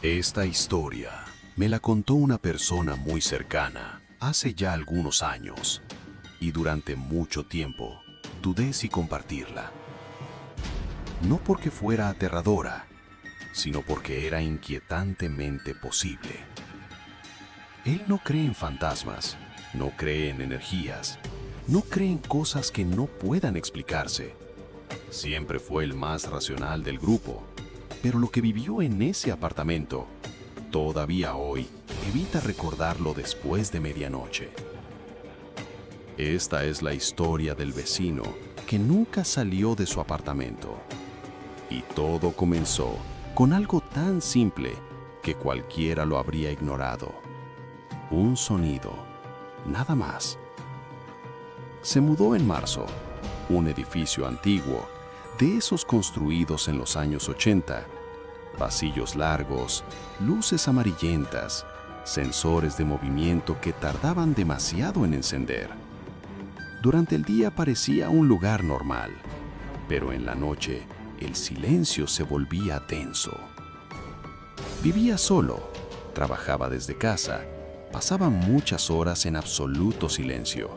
Esta historia me la contó una persona muy cercana hace ya algunos años y durante mucho tiempo dudé si compartirla. No porque fuera aterradora, sino porque era inquietantemente posible. Él no cree en fantasmas, no cree en energías, no cree en cosas que no puedan explicarse. Siempre fue el más racional del grupo, pero lo que vivió en ese apartamento, todavía hoy, evita recordarlo después de medianoche. Esta es la historia del vecino que nunca salió de su apartamento. Y todo comenzó con algo tan simple que cualquiera lo habría ignorado. Un sonido, nada más. Se mudó en marzo, un edificio antiguo, de esos construidos en los años 80, pasillos largos, luces amarillentas, sensores de movimiento que tardaban demasiado en encender. Durante el día parecía un lugar normal, pero en la noche el silencio se volvía tenso. Vivía solo, trabajaba desde casa, pasaba muchas horas en absoluto silencio.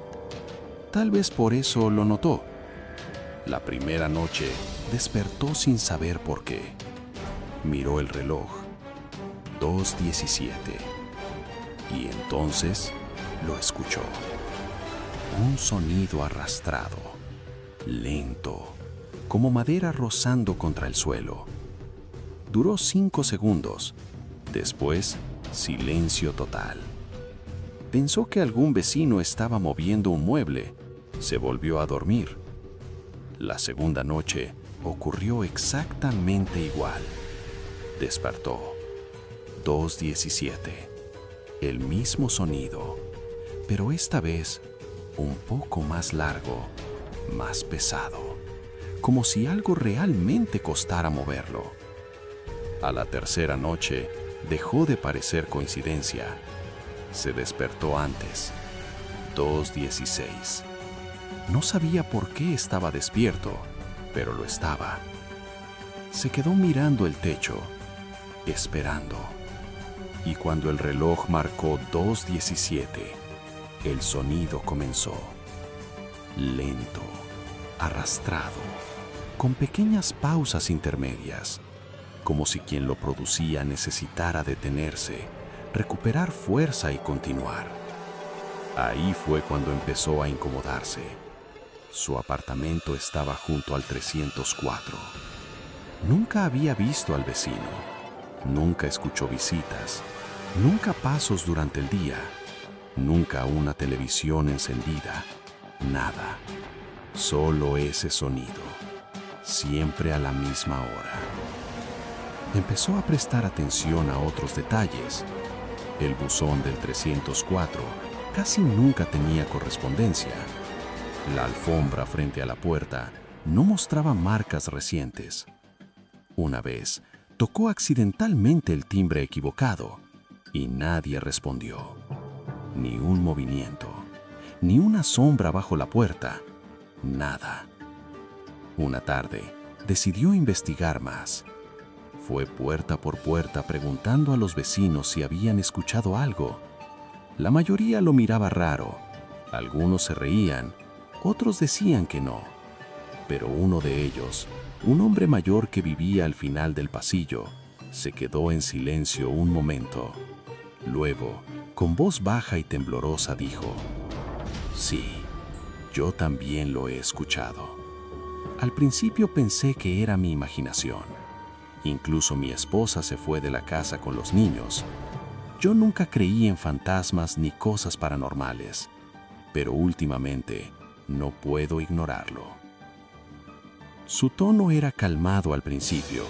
Tal vez por eso lo notó. La primera noche despertó sin saber por qué. Miró el reloj, 2:17, y entonces lo escuchó. Un sonido arrastrado, lento, como madera rozando contra el suelo. Duró 5 segundos, después silencio total. Pensó que algún vecino estaba moviendo un mueble, se volvió a dormir. La segunda noche ocurrió exactamente igual. Despertó, 2:17, el mismo sonido, pero esta vez un poco más largo, más pesado, como si algo realmente costara moverlo. A la tercera noche dejó de parecer coincidencia. Se despertó antes, 2:16. No sabía por qué estaba despierto, pero lo estaba. Se quedó mirando el techo, esperando. Y cuando el reloj marcó 2:17, el sonido comenzó. Lento, arrastrado, con pequeñas pausas intermedias, como si quien lo producía necesitara detenerse, recuperar fuerza y continuar. Ahí fue cuando empezó a incomodarse. Su apartamento estaba junto al 304. Nunca había visto al vecino, nunca escuchó visitas, nunca pasos durante el día, nunca una televisión encendida, nada. Solo ese sonido, siempre a la misma hora. Empezó a prestar atención a otros detalles. El buzón del 304 casi nunca tenía correspondencia. La alfombra frente a la puerta no mostraba marcas recientes. Una vez tocó accidentalmente el timbre equivocado y nadie respondió. Ni un movimiento, ni una sombra bajo la puerta, nada. Una tarde decidió investigar más. Fue puerta por puerta preguntando a los vecinos si habían escuchado algo. La mayoría lo miraba raro, algunos se reían, otros decían que no. Pero uno de ellos, un hombre mayor que vivía al final del pasillo, se quedó en silencio un momento. Luego, con voz baja y temblorosa dijo: «Sí, yo también lo he escuchado. Al principio pensé que era mi imaginación. Incluso mi esposa se fue de la casa con los niños. Yo nunca creí en fantasmas ni cosas paranormales, pero últimamente no puedo ignorarlo». Su tono era calmado al principio,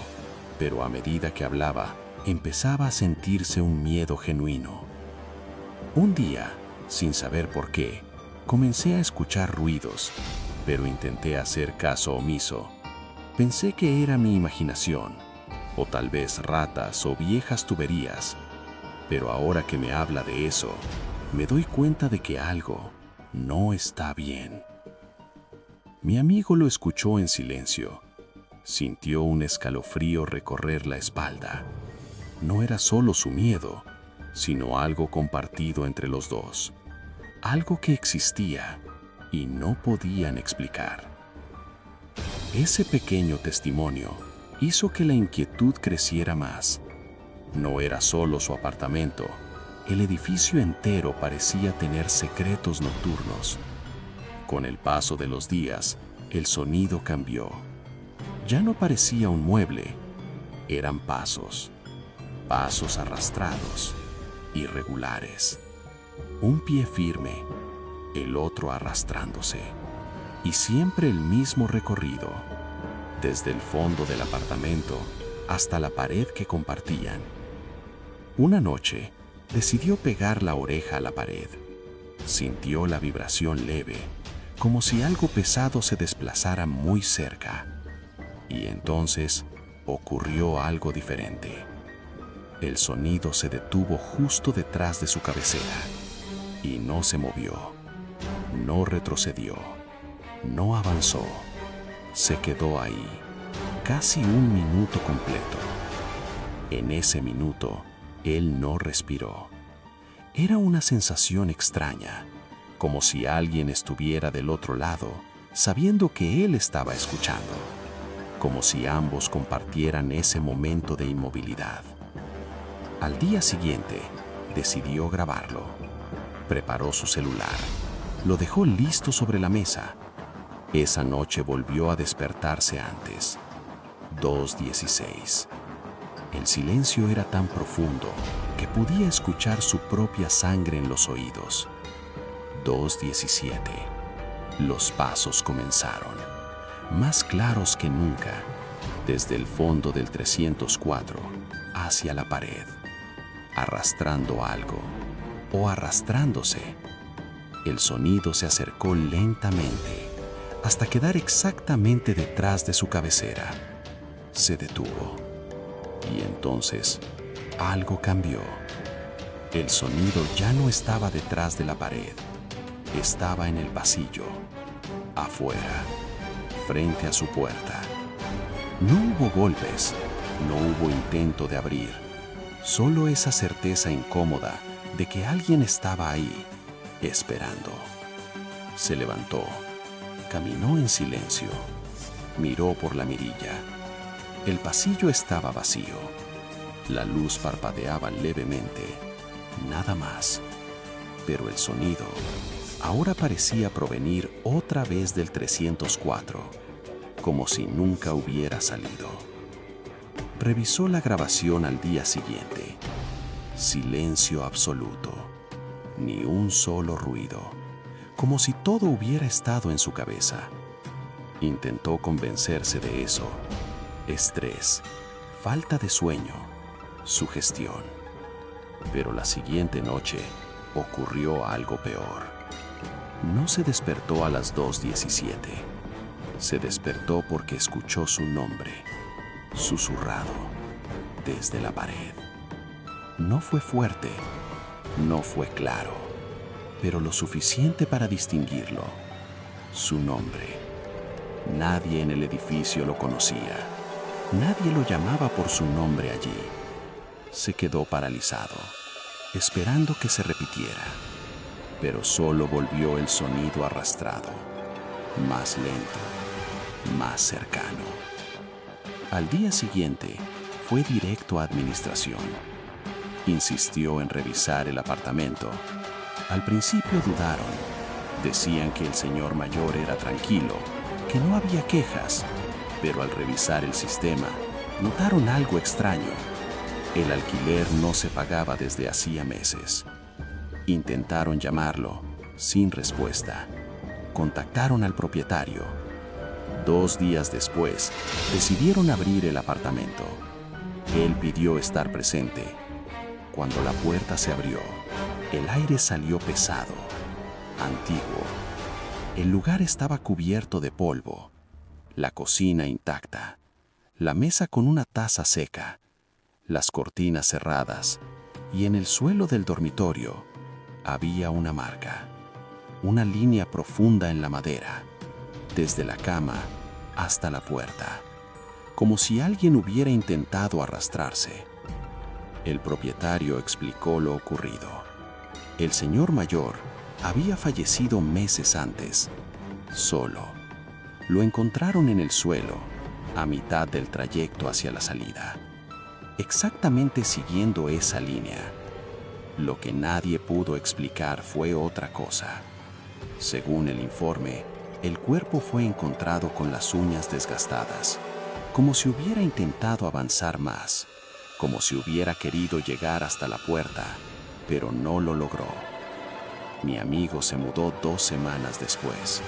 pero a medida que hablaba, empezaba a sentirse un miedo genuino. Un día, sin saber por qué, comencé a escuchar ruidos, pero intenté hacer caso omiso. Pensé que era mi imaginación, o tal vez ratas o viejas tuberías. Pero ahora que me habla de eso, me doy cuenta de que algo no está bien. Mi amigo lo escuchó en silencio. Sintió un escalofrío recorrer la espalda. no era solo su miedo, sino algo compartido entre los dos. Algo que existía y no podían explicar. Ese pequeño testimonio hizo que la inquietud creciera más. No era solo su apartamento, el edificio entero parecía tener secretos nocturnos. Con el paso de los días, el sonido cambió. Ya no parecía un mueble, eran pasos. Pasos arrastrados, irregulares. Un pie firme, el otro arrastrándose. Y siempre el mismo recorrido, desde el fondo del apartamento hasta la pared que compartían. Una noche, decidió pegar la oreja a la pared. Sintió la vibración leve, como si algo pesado se desplazara muy cerca. Y entonces ocurrió algo diferente. El sonido se detuvo justo detrás de su cabecera y no se movió, no retrocedió, no avanzó. Se quedó ahí, casi un minuto completo. En ese minuto, él no respiró. Era una sensación extraña, como si alguien estuviera del otro lado, sabiendo que él estaba escuchando, como si ambos compartieran ese momento de inmovilidad. Al día siguiente, decidió grabarlo. Preparó su celular. Lo dejó listo sobre la mesa. Esa noche volvió a despertarse antes. 2:16. El silencio era tan profundo que podía escuchar su propia sangre en los oídos. 2:17. Los pasos comenzaron, más claros que nunca, desde el fondo del 304 hacia la pared, arrastrando algo o arrastrándose. El sonido se acercó lentamente hasta quedar exactamente detrás de su cabecera. Se detuvo y entonces algo cambió. El sonido ya no estaba detrás de la pared, estaba en el pasillo, afuera, frente a su puerta. No hubo golpes, no hubo intento de abrir, solo esa certeza incómoda de que alguien estaba ahí, esperando. Se levantó, caminó en silencio, miró por la mirilla. El pasillo estaba vacío. La luz parpadeaba levemente, nada más. Pero el sonido ahora parecía provenir otra vez del 304, como si nunca hubiera salido. Revisó la grabación al día siguiente. Silencio absoluto, ni un solo ruido, como si todo hubiera estado en su cabeza. Intentó convencerse de eso. Estrés, falta de sueño, sugestión. Pero la siguiente noche ocurrió algo peor. No se despertó a las 2:17. Se despertó porque escuchó su nombre, susurrado, desde la pared. No fue fuerte, no fue claro, pero lo suficiente para distinguirlo. Su nombre. Nadie en el edificio lo conocía. Nadie lo llamaba por su nombre allí. Se quedó paralizado, esperando que se repitiera. Pero solo volvió el sonido arrastrado, más lento, más cercano. Al día siguiente, fue directo a administración. Insistió en revisar el apartamento. Al principio dudaron. Decían que el señor mayor era tranquilo, que no había quejas, pero al revisar el sistema, notaron algo extraño. El alquiler no se pagaba desde hacía meses. Intentaron llamarlo, sin respuesta. Contactaron al propietario. 2 días después, decidieron abrir el apartamento. Él pidió estar presente. Cuando la puerta se abrió, el aire salió pesado, antiguo. El lugar estaba cubierto de polvo, la cocina intacta, la mesa con una taza seca, las cortinas cerradas, y en el suelo del dormitorio había una marca, una línea profunda en la madera, desde la cama hasta la puerta, como si alguien hubiera intentado arrastrarse. El propietario explicó lo ocurrido. El señor mayor había fallecido meses antes, solo. Lo encontraron en el suelo, a mitad del trayecto hacia la salida, exactamente siguiendo esa línea. Lo que nadie pudo explicar fue otra cosa. Según el informe, el cuerpo fue encontrado con las uñas desgastadas, como si hubiera intentado avanzar más, como si hubiera querido llegar hasta la puerta, pero no lo logró. Mi amigo se mudó 2 semanas después,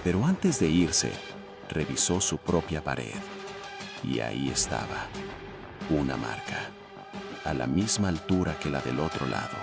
pero antes de irse, revisó su propia pared. Y ahí estaba, una marca, a la misma altura que la del otro lado.